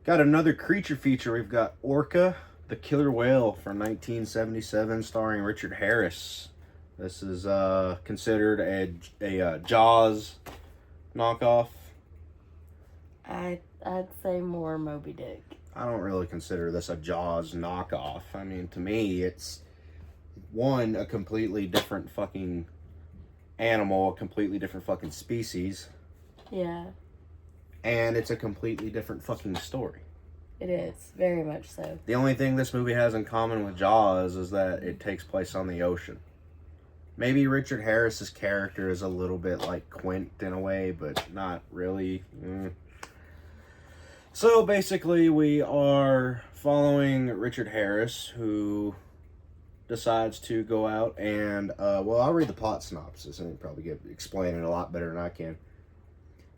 Got another creature feature. We've got Orca, the killer whale from 1977, starring Richard Harris. This is considered a Jaws knockoff. I'd say more Moby Dick. I don't really consider this a Jaws knockoff. I mean, to me, it's one, a completely different fucking animal, a completely different fucking species. Yeah. And it's a completely different fucking story. It is, very much so. The only thing this movie has in common with Jaws is that it takes place on the ocean. Maybe Richard Harris's character is a little bit like Quint in a way, but not really. So basically, we are following Richard Harris, who decides to go out and, well, I'll read the plot synopsis and probably explain it a lot better than I can.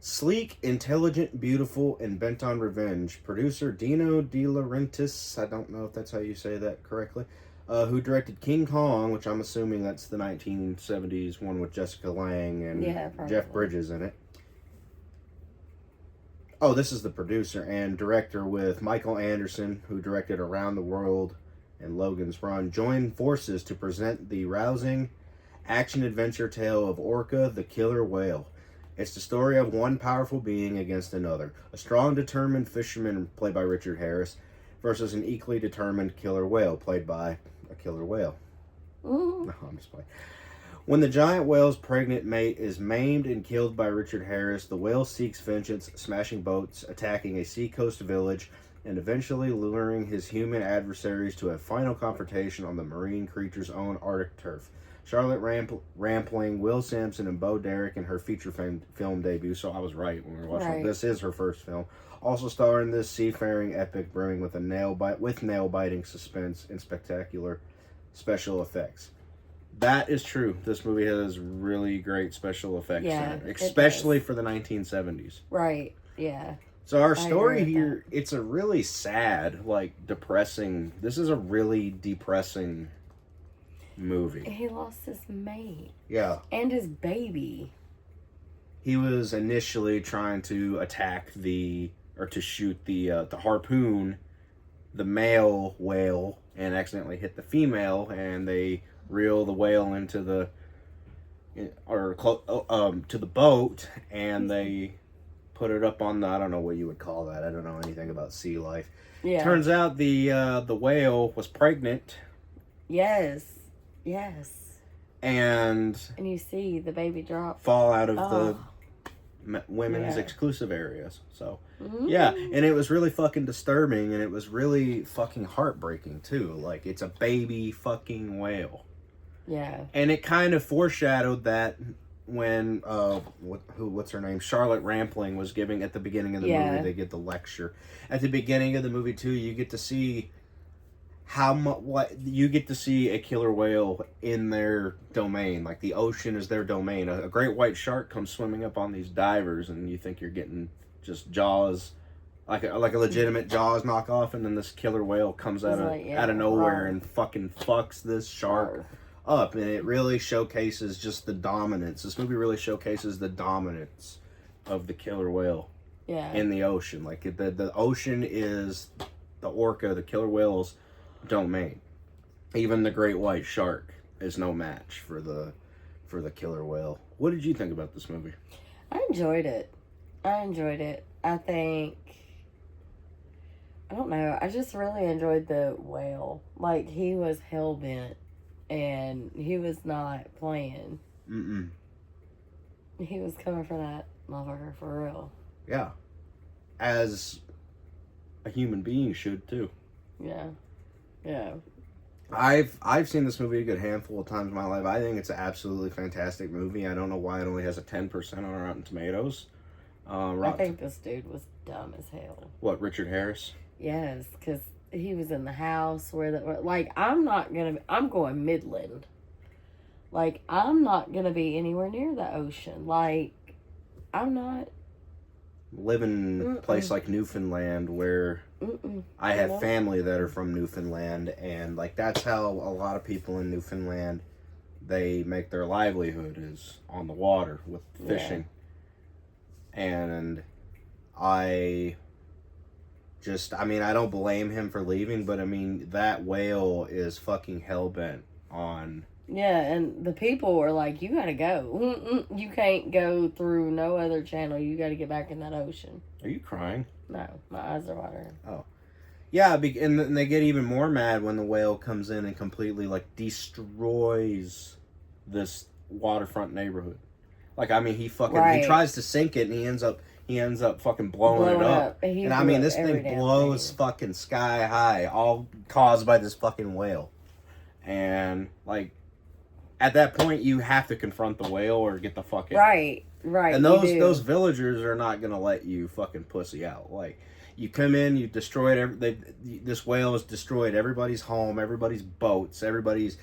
Sleek, intelligent, beautiful, and bent on revenge, producer Dino De Laurentiis, I don't know if that's how you say that correctly, who directed King Kong, which I'm assuming that's the 1970s one with Jessica Lange and Jeff Bridges in it. Oh, this is the producer and director with Michael Anderson, who directed Around the World and Logan's Run, joined forces to present the rousing action-adventure tale of Orca, the killer whale. It's the story of one powerful being against another. A strong, determined fisherman, played by Richard Harris, versus an equally determined killer whale, played by a killer whale. Ooh. No, I'm just playing. When the giant whale's pregnant mate is maimed and killed by Richard Harris, the whale seeks vengeance, smashing boats, attacking a seacoast village, and eventually luring his human adversaries to a final confrontation on the marine creature's own Arctic turf. Charlotte Rampling, Will Sampson, and Bo Derek in her feature film debut, so I was right when we were watching. This is her first film. Also starring this seafaring epic brimming with nail-biting suspense and spectacular special effects. That is true. This movie has really great special effects in it, especially for the 1970s. Right, yeah. So our story here, it's a really sad, depressing, this is a really depressing movie. He lost his mate. Yeah. And his baby. He was initially trying to attack to shoot the harpoon, the male whale, and accidentally hit the female, and they reel the whale into the boat, and they put it up on the, I don't know what you would call that. I don't know anything about sea life. Yeah. Turns out the whale was pregnant. Yes. And you see the baby drop. Fall out of the women's exclusive areas. So, yeah. And it was really fucking disturbing, and it was really fucking heartbreaking, too. Like, it's a baby fucking whale. Yeah. And it kind of foreshadowed that when what's her name, Charlotte Rampling, was giving at the beginning of the movie. They get the lecture at the beginning of the movie too. You get to see you get to see a killer whale in their domain. Like, the ocean is their domain. A great white shark comes swimming up on these divers, and you think you're getting just Jaws, like a legitimate Jaws knockoff, and then this killer whale comes out of nowhere and fucking fucks this shark up. And it really showcases just the dominance. This movie really showcases the dominance of the killer whale in the ocean. Like, the ocean is the orca, the killer whale's domain. Even the great white shark is no match for the killer whale. What did you think about this movie? I enjoyed it. I think, I don't know, I just really enjoyed the whale. Like, he was hell-bent, and he was not playing. He was coming for that motherfucker for real. Yeah. As a human being should, too. Yeah. I've seen this movie a good handful of times in my life. I think it's an absolutely fantastic movie. I don't know why it only has a 10% on Rotten Tomatoes. I think this dude was dumb as hell. What, Richard Harris? Yes, because he was in the house I'm going Midland. Like, I'm not going to be anywhere near the ocean. Like, I'm not. Live in a place like Newfoundland where I have family that are from Newfoundland, and like that's how a lot of people in Newfoundland, they make their livelihood is on the water with fishing. And just, I mean, I don't blame him for leaving, but I mean, that whale is fucking hell-bent on... Yeah, and the people were like, you gotta go. You can't go through no other channel. You gotta get back in that ocean. Are you crying? No, my eyes are watering. Oh. Yeah, and then they get even more mad when the whale comes in and completely, like, destroys this waterfront neighborhood. Like, I mean, he tries to sink it, and he ends up fucking blowing it up. And I mean, this thing blows fucking sky high, all caused by this fucking whale. And, like, at that point, you have to confront the whale or get the fuck out. Right. And those villagers are not gonna let you fucking pussy out. Like, you come in, you destroyed this whale has destroyed everybody's home, everybody's boats, everybody's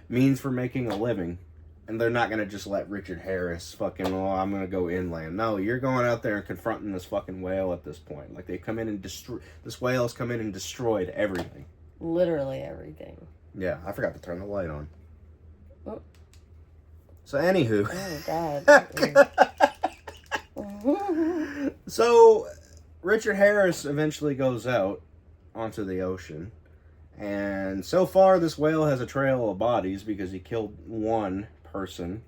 means for making a living, and they're not gonna just let Richard Harris fucking, oh, I'm gonna go inland. No, you're going out there and confronting this fucking whale at this point. Like, they come in and this whale has come in and destroyed everything. Literally everything. Yeah, I forgot to turn the light on. Oh. So, anywho. Oh, God. So, Richard Harris eventually goes out onto the ocean. And so far, this whale has a trail of bodies because he killed one person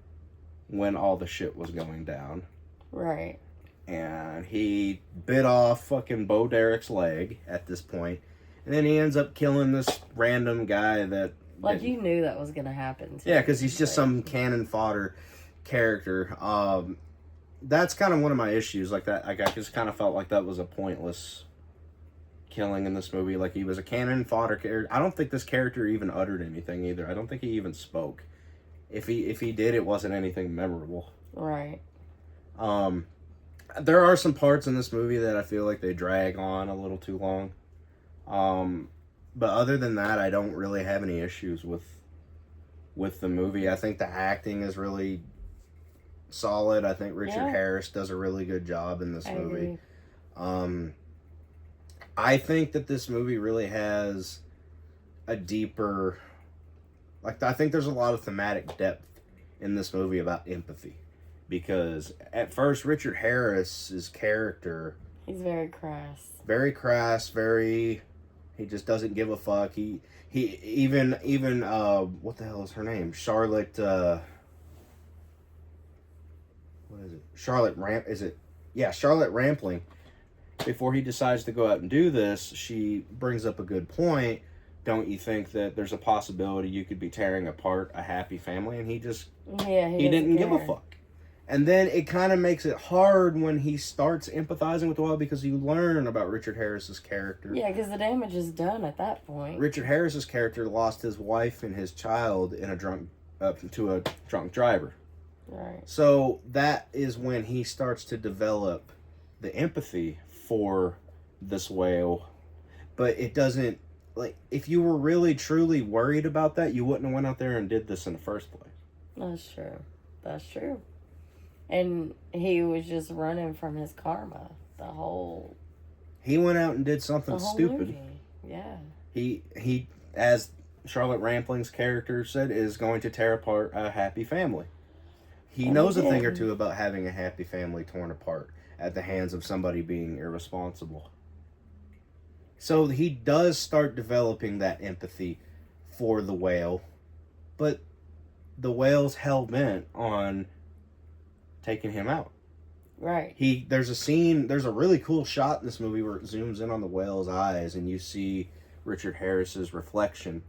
when all the shit was going down. Right. And he bit off fucking Bo Derek's leg at this point. And then he ends up killing this random guy that... Like, you knew that was going to happen. Yeah, because he's just some cannon fodder character. That's kind of one of my issues. Like, that, I just kind of felt like that was a pointless killing in this movie. Like, he was a cannon fodder character. I don't think this character even uttered anything either. I don't think he even spoke. If he did, it wasn't anything memorable. Right. There are some parts in this movie that I feel like they drag on a little too long. But other than that, I don't really have any issues with the movie. I think the acting is really solid. I think Richard Harris does a really good job in this movie. I think that this movie really has a deeper... Like, I think there's a lot of thematic depth in this movie about empathy. Because at first, Richard Harris's character... He's very crass. Very crass, very... He just doesn't give a fuck. He even what the hell is her name? Charlotte, what is it? Charlotte Rampling. Before he decides to go out and do this, she brings up a good point. Don't you think that there's a possibility you could be tearing apart a happy family? And he just, he didn't give a fuck. And then it kind of makes it hard when he starts empathizing with the whale because you learn about Richard Harris's character. Yeah, because the damage is done at that point. Richard Harris's character lost his wife and his child in a drunk driver. Right. So that is when he starts to develop the empathy for this whale. But it doesn't, like, if you were really truly worried about that, you wouldn't have went out there and did this in the first place. That's true. That's true. And he was just running from his karma. He went out and did something stupid. Movie. Yeah. He, as Charlotte Rampling's character said, is going to tear apart a happy family. He knows a thing or two about having a happy family torn apart at the hands of somebody being irresponsible. So he does start developing that empathy for the whale, but the whale's hell-bent on taking him out. Right. There's a really cool shot in this movie where it zooms in on the whale's eyes and you see Richard Harris's reflection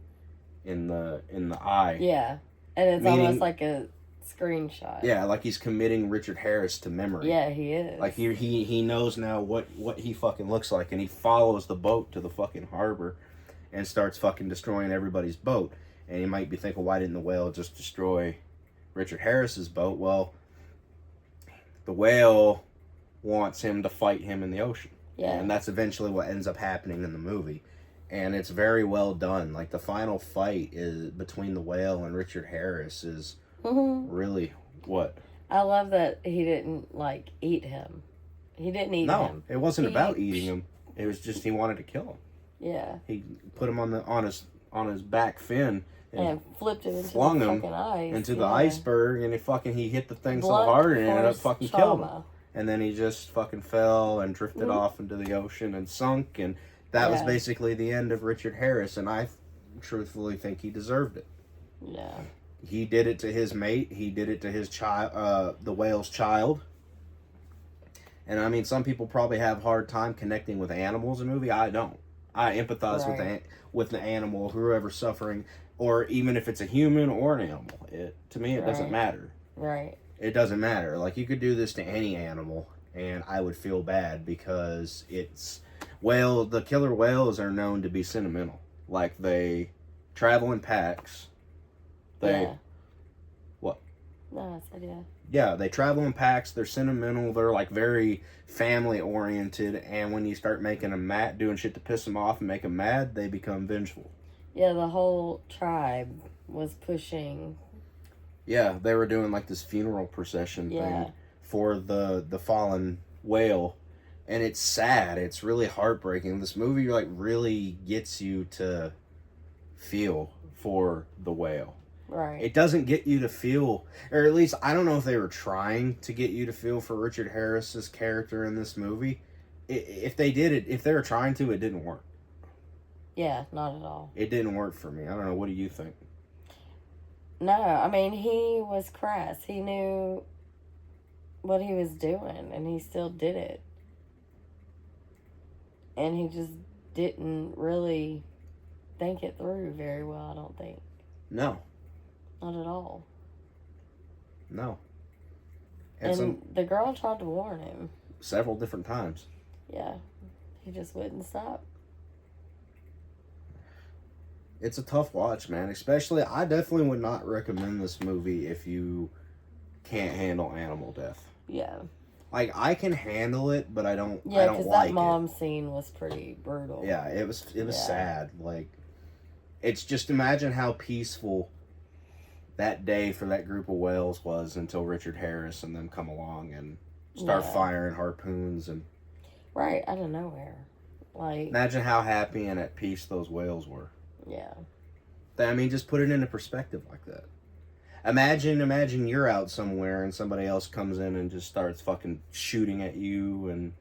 in the eye. Yeah. And it's almost like a screenshot. Yeah, like he's committing Richard Harris to memory. Yeah, he is. Like he knows now what he fucking looks like, and he follows the boat to the fucking harbor and starts fucking destroying everybody's boat. And you might be thinking, why didn't the whale just destroy Richard Harris's boat? Well, the whale wants him to fight him in the ocean. Yeah. And that's eventually what ends up happening in the movie. And it's very well done. Like, the final fight is between the whale and Richard Harris is really what? I love that he didn't, like, eat him. He didn't eat him. No, it wasn't about eating him. It was just he wanted to kill him. Yeah. He put him on his back fin. And flipped him into flung the fucking ice. Into the iceberg, and he hit the thing so hard and ended up fucking killing him. And then he just fucking fell and drifted off into the ocean and sunk, and That was Yeah. basically the end of Richard Harris, and I truthfully think he deserved it. Yeah. He did it to his mate. He did it to his child, the whale's child. And I mean, some people probably have a hard time connecting with animals in a movie. I don't. I empathize with the animal, whoever's suffering, or even if it's a human or an animal. To me, it doesn't matter. Right. It doesn't matter. Like, you could do this to any animal, and I would feel bad because the killer whales are known to be sentimental. Like, they travel in packs. Yeah. What? No, I said yeah. Yeah, they travel in packs. They're sentimental. They're like very family oriented. And when you start making them mad, doing shit to piss them off and make them mad, they become vengeful. Yeah, the whole tribe was pushing. Yeah, they were doing like this funeral procession thing for the fallen whale, and it's sad. It's really heartbreaking. This movie like really gets you to feel for the whale. Right. It doesn't get you to feel, or at least I don't know if they were trying to get you to feel for Richard Harris's character in this movie. If they did it, if they were trying to, it didn't work. Yeah, not at all. It didn't work for me. I don't know. What do you think? No, I mean, he was crass. He knew what he was doing, and he still did it. And he just didn't really think it through very well, I don't think. No. Not at all. No. And the girl tried to warn him. Several different times. Yeah. He just wouldn't stop. It's a tough watch, man. Especially, I definitely would not recommend this movie if you can't handle animal death. Yeah. Like, I can handle it, but I don't. Yeah, I don't because like that mom scene was pretty brutal. Yeah, it was sad. Like, it's just imagine how peaceful that day for that group of whales was until Richard Harris and them come along and start firing harpoons and. Right, out of nowhere. Like, imagine how happy and at peace those whales were. Yeah. I mean, just put it into perspective like that. Imagine you're out somewhere and somebody else comes in and just starts fucking shooting at you, and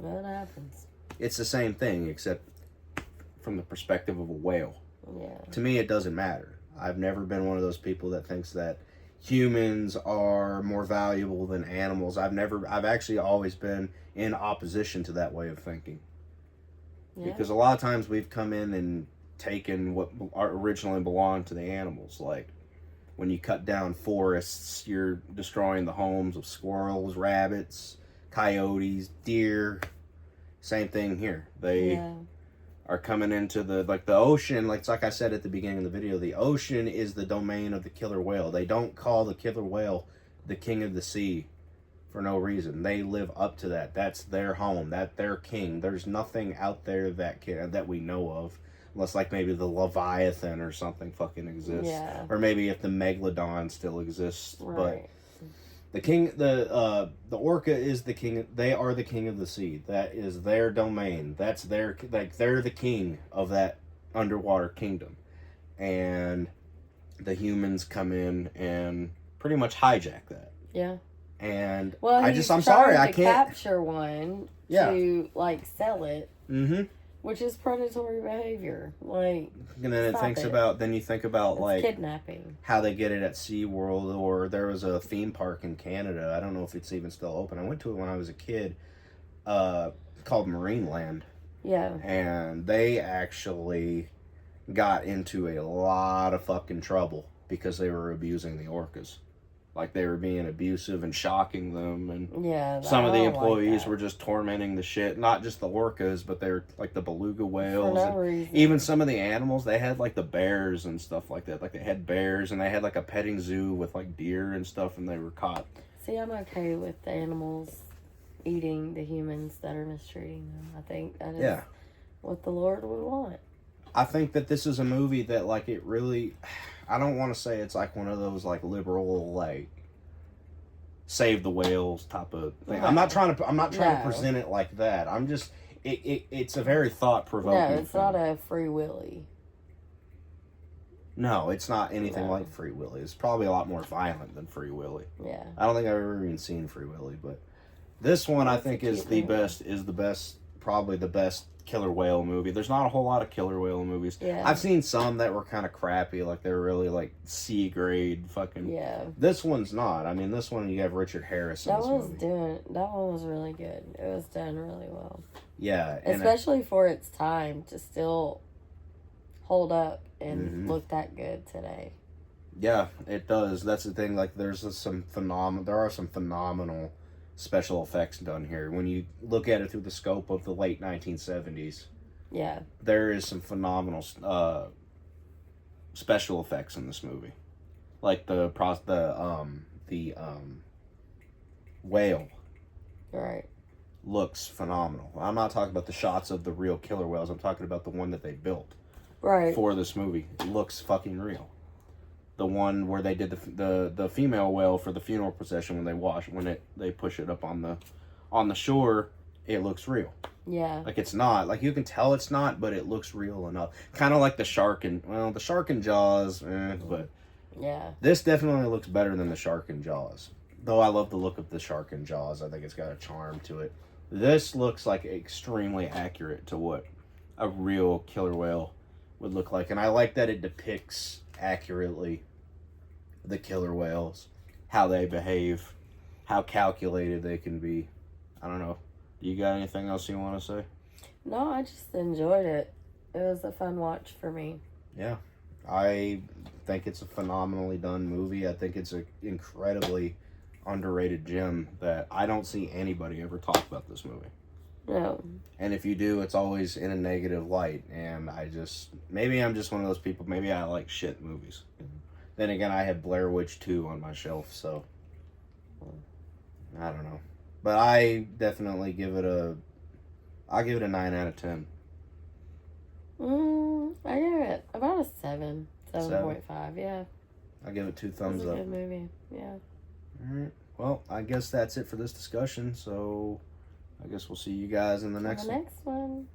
that happens. It's the same thing, except from the perspective of a whale. Yeah. To me, it doesn't matter. I've never been one of those people that thinks that humans are more valuable than animals. I've actually always been in opposition to that way of thinking. Yeah. Because a lot of times we've come in and taken what originally belonged to the animals. Like, when you cut down forests, you're destroying the homes of squirrels, rabbits, coyotes, deer. Same thing here. They are coming into the ocean. Like I said at the beginning of the video, the ocean is the domain of the killer whale. They don't call the killer whale the king of the sea for no reason. They live up to that. That's their home. That's their king. There's nothing out there that we know of. Unless, like, maybe the Leviathan or something fucking exists. Yeah. Or maybe if the Megalodon still exists. Right. But the Orca is the king. They are the king of the sea. That is their domain. That's they're the king of that underwater kingdom. And the humans come in and pretty much hijack that. Yeah. And I'm sorry, I can't capture one to, like, sell it. Mm-hmm. Which is predatory behavior. Like, and then you think about it's like kidnapping. How they get it at SeaWorld, or there was a theme park in Canada. I don't know if it's even still open. I went to it when I was a kid, called Marineland. Yeah. And they actually got into a lot of fucking trouble because they were abusing the orcas. Like, they were being abusive and shocking them, and some of the employees were just tormenting the shit. Not just the orcas, but they were like the beluga whales. For no reason. Even some of the animals, they had like the bears and stuff like that. Like, they had bears, and they had like a petting zoo with like deer and stuff, and they were caught. See, I'm okay with the animals eating the humans that are mistreating them. I think that is what the Lord would want. I think that this is a movie that, like, it really... I don't want to say it's like one of those like liberal, like, save the whales type of thing. I'm not trying to present it like that. I'm just it's a very thought provoking. No, it's not a Free Willy. No, it's not anything like Free Willy. It's probably a lot more violent than Free Willy. Yeah. I don't think I've ever even seen Free Willy, but this one I think is the best probably the best killer whale movie. There's not a whole lot of killer whale movies. Yeah. I've seen some that were kind of crappy, like they're really like C grade fucking. Yeah. This one's not. I mean, this one you have Richard Harris in That this movie. that one was really good. It was done really well. Yeah, Especially for its time to still hold up and Mhm. look that good today. yeah, it does. That's the thing. Like, there are some phenomenal special effects done here. When you look at it through the scope of the late 1970s, Yeah. there is some phenomenal special effects in this movie, like the whale Right. looks phenomenal. I'm not talking about the shots of the real killer whales. I'm talking about the one that they built Right. for this movie. It looks fucking real. The one where they did the female whale for the funeral procession when they push it up on the shore, it looks real. Yeah. Like, it's not. Like, you can tell it's not, but it looks real enough. Kind of like the shark in Jaws, but Yeah. this definitely looks better than the shark in Jaws. Though I love the look of the shark in Jaws. I think it's got a charm to it. This looks like extremely accurate to what a real killer whale would look like. And I like that it depicts accurately the killer whales, how they behave, how calculated they can be. I don't know. You got anything else you want to say? No, I just enjoyed it. It was a fun watch for me. Yeah. I think it's a phenomenally done movie. I think it's an incredibly underrated gem that I don't see anybody ever talk about this movie. No. And if you do, it's always in a negative light. And maybe I'm just one of those people. Maybe I like shit movies. Then again, I have Blair Witch 2 on my shelf, so I don't know. But I definitely I'll give it a 9 out of 10. I give it about a 7. 7.5, yeah. I'll give it 2 It was thumbs a up. good movie, yeah. Alright. Well, I guess that's it for this discussion, so I guess we'll see you guys in the next one. Next one.